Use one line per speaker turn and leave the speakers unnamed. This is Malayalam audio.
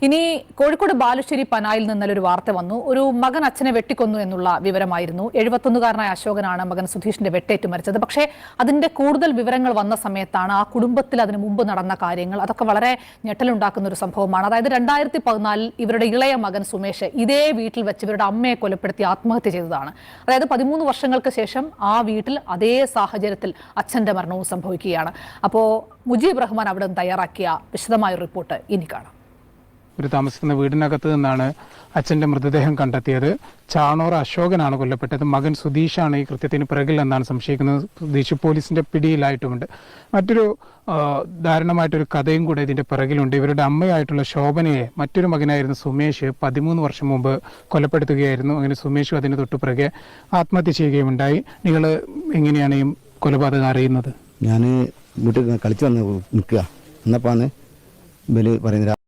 ഇനി കോഴിക്കോട് ബാലുശ്ശേരി പനായിൽ നിന്നൊരു വാർത്ത വന്നു. ഒരു മകൻ അച്ഛനെ വെട്ടിക്കൊന്നു എന്നുള്ള വിവരമായിരുന്നു. 71കാരനായ അശോകനാണ് മകൻ സുധീഷിന്റെ വെട്ടേറ്റ് മരിച്ചത്. പക്ഷേ അതിന്റെ കൂടുതൽ വിവരങ്ങൾ വന്ന സമയത്താണ് ആ കുടുംബത്തിൽ അതിനു മുമ്പ് നടന്ന കാര്യങ്ങൾ അതൊക്കെ വളരെ ഞെട്ടലുണ്ടാക്കുന്ന ഒരു സംഭവമാണ്. അതായത് 2014 ഇവരുടെ ഇളയ മകൻ സുമേഷ് ഇതേ വീട്ടിൽ വെച്ച് ഇവരുടെ അമ്മയെ കൊലപ്പെടുത്തി ആത്മഹത്യ ചെയ്തതാണ്. അതായത് 13 വർഷങ്ങൾക്ക് ശേഷം ആ വീട്ടിൽ അതേ സാഹചര്യത്തിൽ അച്ഛന്റെ മരണവും സംഭവിക്കുകയാണ്. അപ്പോൾ മുജീബ് റഹ്മാൻ അവിടെ തയ്യാറാക്കിയ വിശദമായ റിപ്പോർട്ട് ഇനി കാണാം.
ഒരു താമസിക്കുന്ന വീടിനകത്ത് നിന്നാണ് അച്ഛൻ്റെ മൃതദേഹം കണ്ടെത്തിയത്. ചാണോർ അശോകനാണ് കൊല്ലപ്പെട്ടത്. മകൻ സുധീഷാണ് ഈ കൃത്യത്തിന് പിറകിൽ എന്നാണ് സംശയിക്കുന്നത്. സുധീഷ് പോലീസിന്റെ പിടിയിലായിട്ടുമുണ്ട്. മറ്റൊരു ദാരുണമായിട്ടൊരു കഥയും കൂടെ ഇതിന്റെ പിറകിലുണ്ട്. ഇവരുടെ അമ്മയായിട്ടുള്ള ശോഭനയെ മറ്റൊരു മകനായിരുന്ന സുമേഷ് 13 വർഷം മുമ്പ് കൊലപ്പെടുത്തുകയായിരുന്നു. അങ്ങനെ സുമേഷും അതിന് തൊട്ടു പിറകെ ആത്മഹത്യ ചെയ്യുകയുണ്ടായി. നിങ്ങൾ എങ്ങനെയാണ് ഈ കൊലപാതകം അറിയുന്നത്?
ഞാൻ വീട്ടിൽ കളിച്ചു വന്ന് നിൽക്കുക എന്നപ്പാന്ന് ഇവര് പറയുന്നത്